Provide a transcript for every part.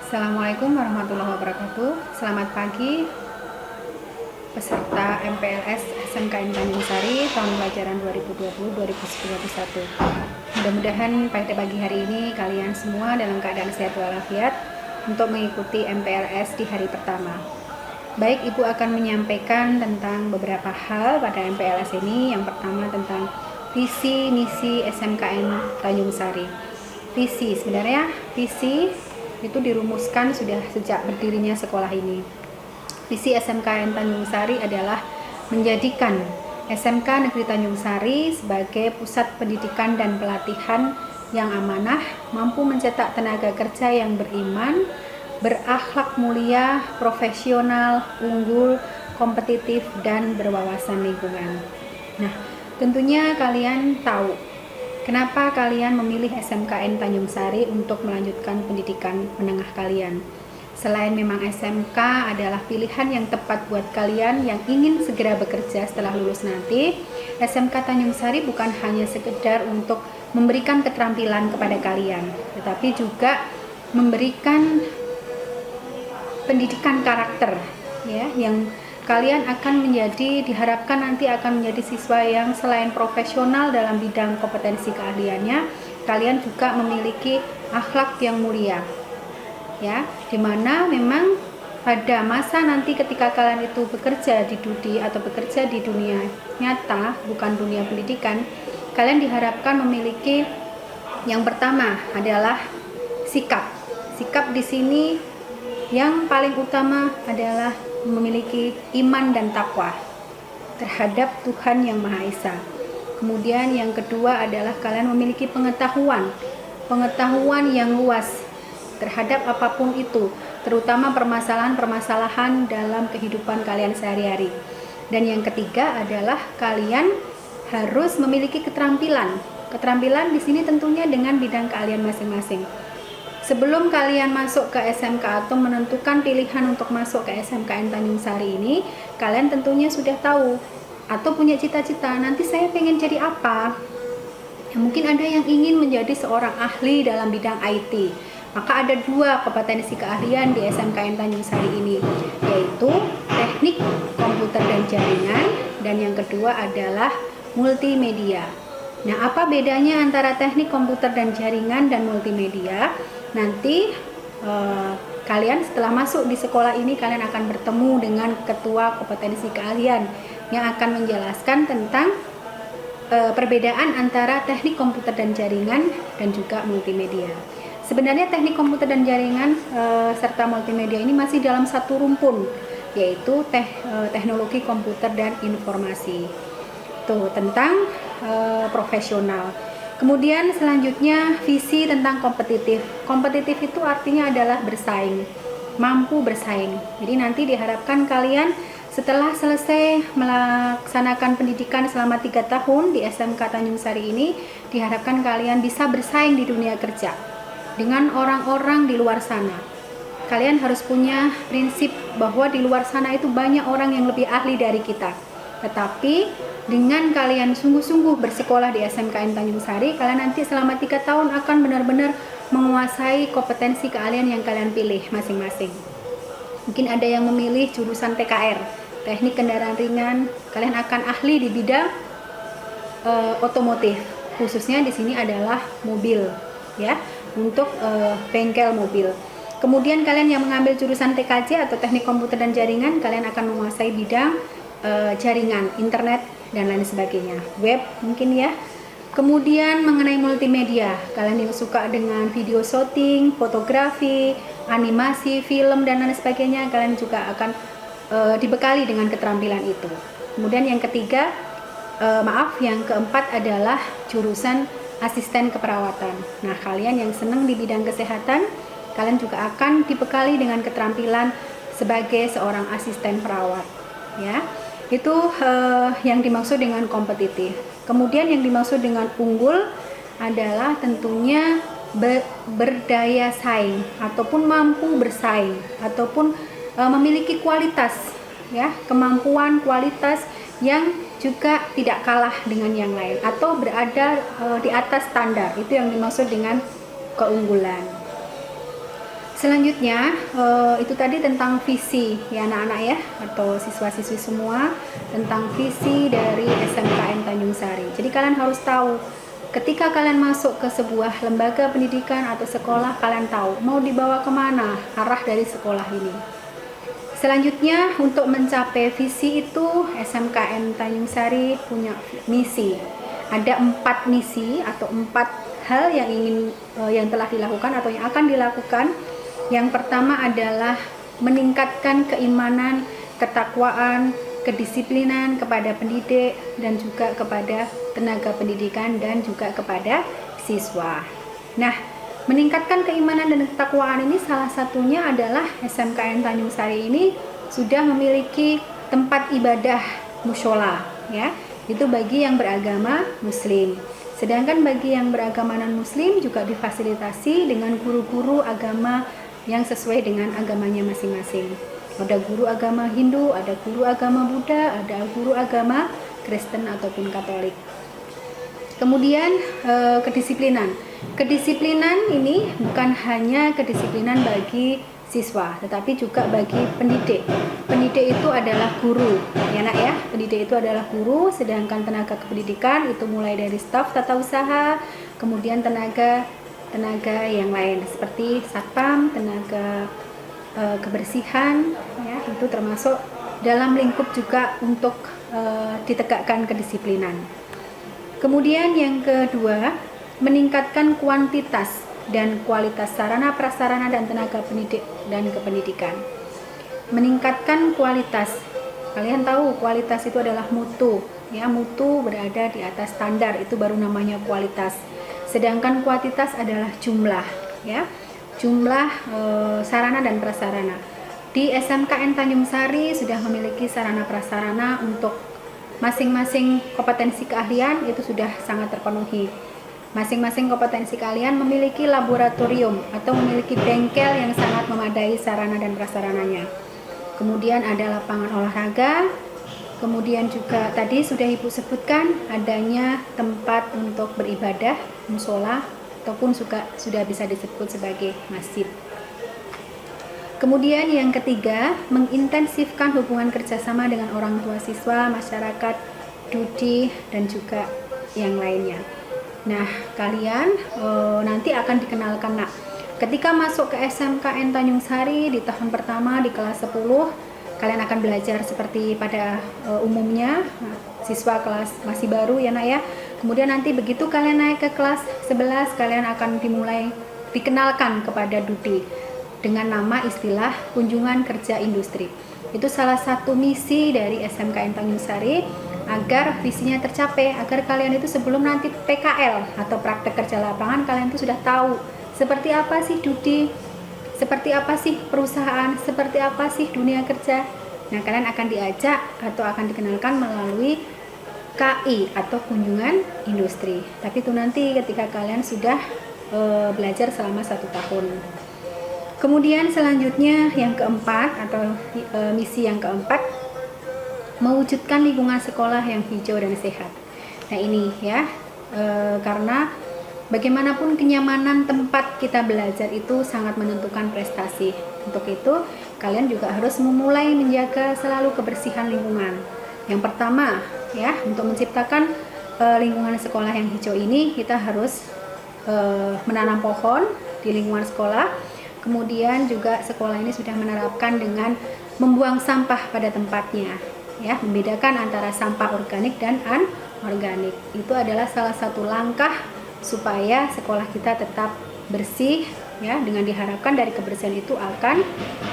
Assalamualaikum warahmatullahi wabarakatuh. Selamat pagi peserta MPLS SMKN Tanjung Sari tahun pelajaran 2020-2021. Mudah-mudahan pada pagi hari ini kalian semua dalam keadaan sehat walafiat untuk mengikuti MPLS di hari pertama. Baik, Ibu akan menyampaikan tentang beberapa hal pada MPLS ini. Yang pertama tentang visi misi SMKN Tanjung Sari. Sebenarnya visi itu dirumuskan sudah sejak berdirinya sekolah ini. Visi SMKN Tanjung Sari adalah menjadikan SMK Negeri Tanjung Sari sebagai pusat pendidikan dan pelatihan yang amanah, mampu mencetak tenaga kerja yang beriman, berakhlak mulia, profesional, unggul, kompetitif, dan berwawasan lingkungan. Nah, tentunya kalian tahu kenapa kalian memilih SMKN Tanjung Sari untuk melanjutkan pendidikan menengah kalian. Selain memang SMK adalah pilihan yang tepat buat kalian yang ingin segera bekerja setelah lulus nanti, SMK Tanjung Sari bukan hanya sekedar untuk memberikan keterampilan kepada kalian, tetapi juga memberikan pendidikan karakter, ya, yang kalian akan diharapkan nanti akan menjadi siswa yang selain profesional dalam bidang kompetensi keahliannya, kalian juga memiliki akhlak yang mulia, ya, dimana memang pada masa nanti ketika kalian itu bekerja di dunia nyata, bukan dunia pendidikan, kalian diharapkan memiliki yang pertama adalah sikap di sini. Yang paling utama adalah memiliki iman dan takwa terhadap Tuhan Yang Maha Esa. Kemudian yang kedua adalah kalian memiliki pengetahuan yang luas terhadap apapun itu, terutama permasalahan-permasalahan dalam kehidupan kalian sehari-hari. Dan yang ketiga adalah kalian harus memiliki keterampilan di sini tentunya dengan bidang keahlian masing-masing. Sebelum kalian masuk ke SMK atau menentukan pilihan untuk masuk ke SMKN Tanjung Sari ini, kalian tentunya sudah tahu atau punya cita-cita, nanti saya pengen jadi apa? Ya, mungkin ada yang ingin menjadi seorang ahli dalam bidang IT. Maka ada dua kompetensi keahlian di SMKN Tanjung Sari ini, yaitu teknik komputer dan jaringan, dan yang kedua adalah multimedia. Nah, apa bedanya antara teknik komputer dan jaringan dan multimedia? Nanti kalian setelah masuk di sekolah ini, kalian akan bertemu dengan ketua kompetensi keahlian yang akan menjelaskan tentang perbedaan antara teknik komputer dan jaringan dan juga multimedia. Sebenarnya teknik komputer dan jaringan serta multimedia ini masih dalam satu rumpun, yaitu teknologi komputer dan informasi. Tuh, tentang profesional. Kemudian selanjutnya visi tentang kompetitif. Kompetitif itu artinya adalah bersaing, mampu bersaing. Jadi nanti diharapkan kalian setelah selesai melaksanakan pendidikan selama 3 tahun di SMK Tanjung Sari ini, diharapkan kalian bisa bersaing di dunia kerja dengan orang-orang di luar sana. Kalian harus punya prinsip bahwa di luar sana itu banyak orang yang lebih ahli dari kita. Tetapi dengan kalian sungguh-sungguh bersekolah di SMKN Tanjung Sari, kalian nanti selama 3 tahun akan benar-benar menguasai kompetensi keahlian yang kalian pilih masing-masing. Mungkin ada yang memilih jurusan TKR, teknik kendaraan ringan, kalian akan ahli di bidang otomotif. Khususnya di sini adalah mobil, ya, untuk bengkel mobil. Kemudian kalian yang mengambil jurusan TKJ atau teknik komputer dan jaringan, kalian akan menguasai bidang jaringan, internet, dan lain sebagainya, web mungkin ya. Kemudian mengenai multimedia, kalian yang suka dengan video shooting, fotografi, animasi, film, dan lain sebagainya, kalian juga akan dibekali dengan keterampilan itu. Kemudian yang ketiga, yang keempat adalah jurusan asisten keperawatan. Nah, kalian yang senang di bidang kesehatan, kalian juga akan dibekali dengan keterampilan sebagai seorang asisten perawat, ya. Itu yang dimaksud dengan kompetitif. Kemudian yang dimaksud dengan unggul adalah tentunya berdaya saing ataupun mampu bersaing ataupun memiliki kualitas, ya, kemampuan kualitas yang juga tidak kalah dengan yang lain atau berada di atas standar. Itu yang dimaksud dengan keunggulan. Selanjutnya itu tadi tentang visi ya anak-anak ya, atau siswa-siswi semua, tentang visi dari SMKN Tanjung Sari. Jadi kalian harus tahu ketika kalian masuk ke sebuah lembaga pendidikan atau sekolah, kalian tahu mau dibawa kemana arah dari sekolah ini. Selanjutnya untuk mencapai visi itu SMKN Tanjung Sari punya misi. Ada 4 misi atau 4 hal yang telah dilakukan atau yang akan dilakukan. Yang pertama adalah meningkatkan keimanan, ketakwaan, kedisiplinan kepada pendidik dan juga kepada tenaga pendidikan dan juga kepada siswa. Nah, meningkatkan keimanan dan ketakwaan ini salah satunya adalah SMKN Tanjung Sari ini sudah memiliki tempat ibadah mushola ya. Itu bagi yang beragama Muslim. Sedangkan bagi yang beragama non-Muslim juga difasilitasi dengan guru-guru agama yang sesuai dengan agamanya masing-masing. Ada guru agama Hindu, ada guru agama Buddha, ada guru agama Kristen ataupun Katolik. Kemudian kedisiplinan. Kedisiplinan ini bukan hanya kedisiplinan bagi siswa, tetapi juga bagi pendidik. Pendidik itu adalah guru, ya nak ya. Pendidik itu adalah guru, sedangkan tenaga kependidikan itu mulai dari staf tata usaha, kemudian tenaga yang lain seperti satpam, tenaga kebersihan, ya itu termasuk dalam lingkup juga untuk ditegakkan kedisiplinan. Kemudian yang kedua, meningkatkan kuantitas dan kualitas sarana prasarana dan tenaga pendidik dan kependidikan. Meningkatkan kualitas. Kalian tahu kualitas itu adalah mutu, ya mutu berada di atas standar, itu baru namanya kualitas. Sedangkan kuantitas adalah jumlah, ya jumlah sarana dan prasarana. Di SMKN Tanjung Sari sudah memiliki sarana prasarana untuk masing-masing kompetensi keahlian, itu sudah sangat terpenuhi. Masing-masing kompetensi keahlian memiliki laboratorium atau memiliki bengkel yang sangat memadai sarana dan prasarananya. Kemudian ada lapangan olahraga. Kemudian juga tadi sudah Ibu sebutkan adanya tempat untuk beribadah, musola, ataupun sudah bisa disebut sebagai masjid. Kemudian yang ketiga, mengintensifkan hubungan kerjasama dengan orang tua siswa, masyarakat, DUDI, dan juga yang lainnya. Nah, kalian nanti akan dikenalkan nak. Ketika masuk ke SMKN Tanjung Sari di tahun pertama di kelas 10, kalian akan belajar seperti pada umumnya, siswa kelas masih baru ya nak ya. Kemudian nanti begitu kalian naik ke kelas 11, kalian akan dikenalkan kepada DUDI dengan nama istilah kunjungan kerja industri. Itu salah satu misi dari SMKN Tanjung Sari agar visinya tercapai, agar kalian itu sebelum nanti PKL atau praktek kerja lapangan, kalian itu sudah tahu seperti apa sih DUDI, seperti apa sih perusahaan, seperti apa sih dunia kerja. Nah, kalian akan diajak atau akan dikenalkan melalui KI atau kunjungan industri. Tapi itu nanti ketika kalian sudah belajar selama 1 tahun. Kemudian selanjutnya yang keempat atau misi yang keempat, mewujudkan lingkungan sekolah yang hijau dan sehat. Nah ini ya, karena bagaimanapun kenyamanan tempat kita belajar itu sangat menentukan prestasi. Untuk itu kalian juga harus memulai menjaga selalu kebersihan lingkungan. Yang pertama ya, untuk menciptakan lingkungan sekolah yang hijau ini, kita harus menanam pohon di lingkungan sekolah. Kemudian juga sekolah ini sudah menerapkan dengan membuang sampah pada tempatnya, ya, membedakan antara sampah organik dan anorganik. Itu adalah salah satu langkah supaya sekolah kita tetap bersih, ya, dengan diharapkan dari kebersihan itu akan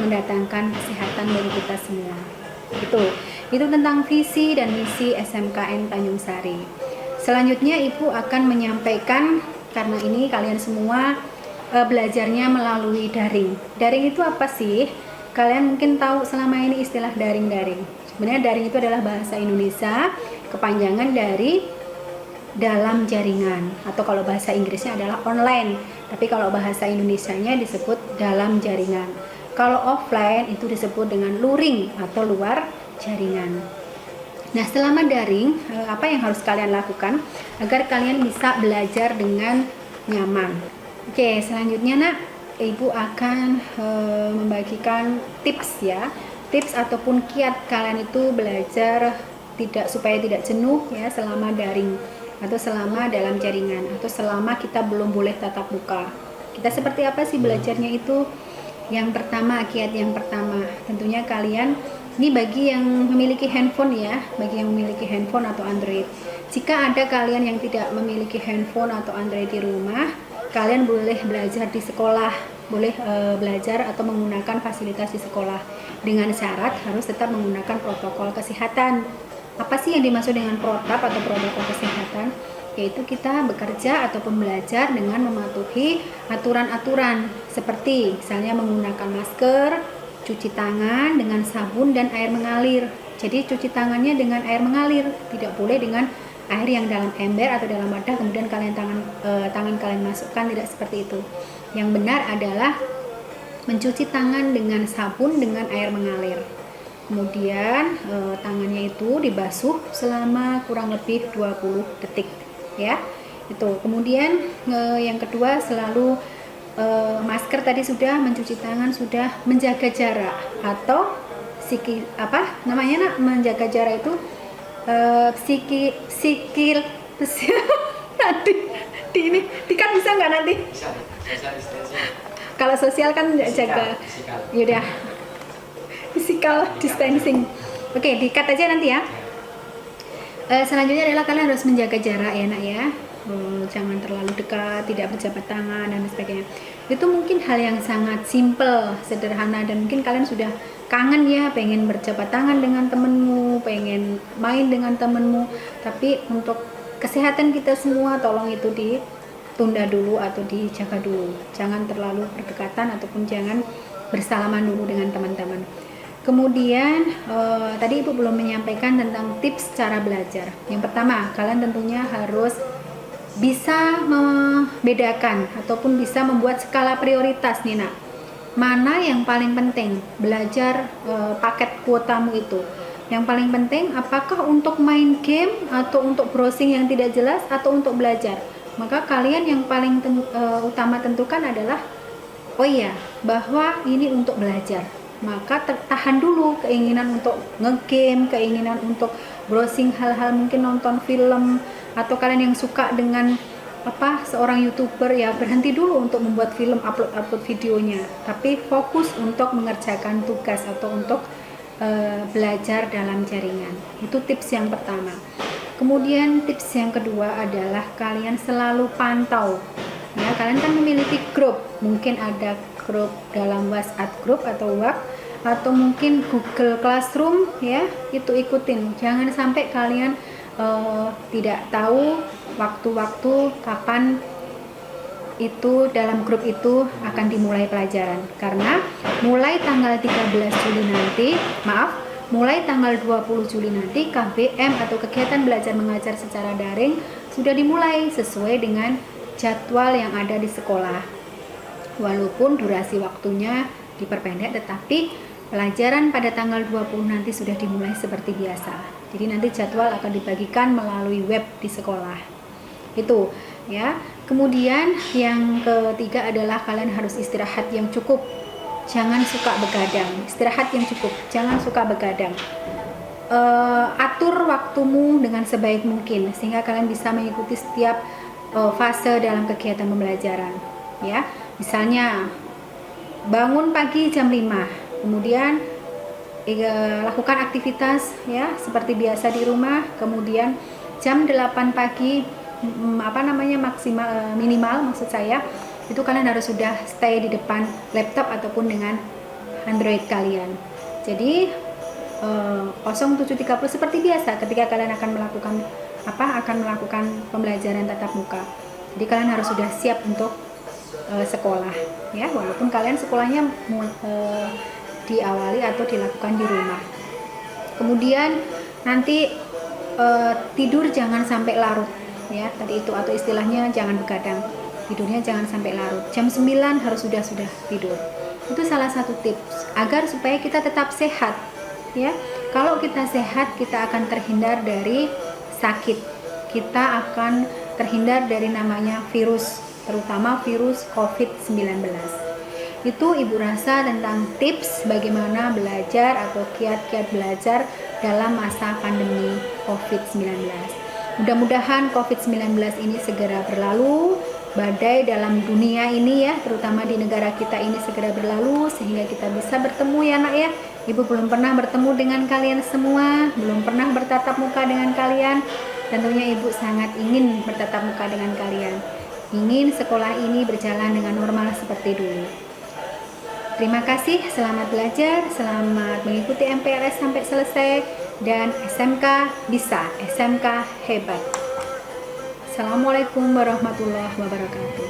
mendatangkan kesehatan bagi kita semua. Itu tentang visi dan misi SMKN Tanjung Sari. Selanjutnya Ibu akan menyampaikan, karena ini kalian semua belajarnya melalui daring. Daring itu apa sih? Kalian mungkin tahu selama ini istilah daring-daring. Sebenarnya daring itu adalah bahasa Indonesia, kepanjangan dari dalam jaringan, atau kalau bahasa Inggrisnya adalah online. Tapi kalau bahasa Indonesianya disebut dalam jaringan. Kalau offline itu disebut dengan luring atau luar jaringan. Nah, selama daring, apa yang harus kalian lakukan agar kalian bisa belajar dengan nyaman? Oke, selanjutnya nak, Ibu akan membagikan tips ya, tips ataupun kiat kalian itu belajar supaya tidak jenuh ya selama daring atau selama dalam jaringan atau selama kita belum boleh tatap muka. Kita seperti apa sih belajarnya itu? Yang pertama, kiat yang pertama, tentunya kalian ini bagi yang memiliki handphone ya, bagi yang memiliki handphone atau Android. Jika ada kalian yang tidak memiliki handphone atau Android di rumah, kalian boleh belajar di sekolah, boleh belajar atau menggunakan fasilitas di sekolah dengan syarat harus tetap menggunakan protokol kesehatan. Apa sih yang dimaksud dengan protap atau protokol kesehatan? Yaitu kita bekerja ataupun belajar dengan mematuhi aturan-aturan seperti misalnya menggunakan masker, cuci tangan dengan sabun dan air mengalir. Jadi cuci tangannya dengan air mengalir, tidak boleh dengan air yang dalam ember atau dalam wadah kemudian tangan kalian masukkan, tidak seperti itu. Yang benar adalah mencuci tangan dengan sabun dengan air mengalir. Kemudian tangannya itu dibasuh selama kurang lebih 20 detik ya. Itu. Kemudian yang kedua selalu masker tadi sudah, mencuci tangan sudah, menjaga jarak atau menjaga jarak itu sikil nanti di kan bisa nggak nanti? Bisa, social distancing. Kalau sosial kan jaga, yaudah physical distancing. Oke, di-cut aja nanti ya. Selanjutnya adalah kalian harus menjaga jarak ya nak ya. Jangan terlalu dekat, tidak berjabat tangan dan sebagainya. Itu mungkin hal yang sangat simple, sederhana, dan mungkin kalian sudah kangen ya, pengen berjabat tangan dengan temenmu, pengen main dengan temenmu. Tapi untuk kesehatan kita semua tolong itu ditunda dulu atau dijaga dulu. Jangan terlalu berdekatan ataupun jangan bersalaman dulu dengan teman-teman. Kemudian tadi Ibu belum menyampaikan tentang tips cara belajar. Yang pertama, kalian tentunya harus bisa membedakan ataupun bisa membuat skala prioritas nih nak. Mana yang paling penting belajar paket kuotamu itu? Yang paling penting apakah untuk main game atau untuk browsing yang tidak jelas atau untuk belajar? Maka kalian yang paling utama tentukan adalah bahwa ini untuk belajar. Maka tahan dulu keinginan untuk ngegame, keinginan untuk browsing hal-hal, mungkin nonton film, atau kalian yang suka dengan seorang YouTuber ya, berhenti dulu untuk membuat film, upload videonya, tapi fokus untuk mengerjakan tugas atau untuk belajar dalam jaringan. Itu tips yang pertama. Kemudian tips yang kedua adalah kalian selalu pantau ya, kalian kan memiliki grup, mungkin ada grup dalam WhatsApp grup atau WhatsApp atau mungkin Google Classroom ya, itu ikutin. Jangan sampai kalian tidak tahu waktu-waktu kapan itu dalam grup itu akan dimulai pelajaran, karena mulai tanggal 13 Juli nanti, mulai tanggal 20 Juli nanti KBM atau kegiatan belajar mengajar secara daring sudah dimulai sesuai dengan jadwal yang ada di sekolah. Walaupun durasi waktunya diperpendek, tetapi pelajaran pada tanggal 20 nanti sudah dimulai seperti biasa. Jadi nanti jadwal akan dibagikan melalui web di sekolah. Itu ya. Kemudian yang ketiga adalah kalian harus istirahat yang cukup. Jangan suka begadang. Istirahat yang cukup, jangan suka begadang. Atur waktumu dengan sebaik mungkin sehingga kalian bisa mengikuti setiap fase dalam kegiatan pembelajaran ya. Misalnya bangun pagi jam 5, kemudian lakukan aktivitas ya seperti biasa di rumah, kemudian jam 8 pagi minimal maksud saya itu kalian harus sudah stay di depan laptop ataupun dengan Android kalian. Jadi 07.30 seperti biasa ketika kalian akan melakukan pembelajaran tatap muka. Jadi kalian harus sudah siap untuk sekolah ya, walaupun kalian sekolahnya diawali atau dilakukan di rumah. Kemudian nanti tidur jangan sampai larut ya, tadi itu, atau istilahnya jangan begadang. Tidurnya jangan sampai larut. Jam 9 harus sudah tidur. Itu salah satu tips agar supaya kita tetap sehat ya. Kalau kita sehat, kita akan terhindar dari sakit. Kita akan terhindar dari namanya virus, terutama virus COVID-19. Itu Ibu rasa tentang tips bagaimana belajar atau kiat-kiat belajar dalam masa pandemi COVID-19. Mudah-mudahan COVID-19 ini segera berlalu, badai dalam dunia ini ya, terutama di negara kita ini segera berlalu, sehingga kita bisa bertemu ya nak ya. Ibu belum pernah bertemu dengan kalian semua, belum pernah bertatap muka dengan kalian. Tentunya Ibu sangat ingin bertatap muka dengan kalian, ingin sekolah ini berjalan dengan normal seperti dulu. Terima kasih, selamat belajar, selamat mengikuti MPLS sampai selesai, dan SMK bisa, SMK hebat. Assalamualaikum warahmatullahi wabarakatuh.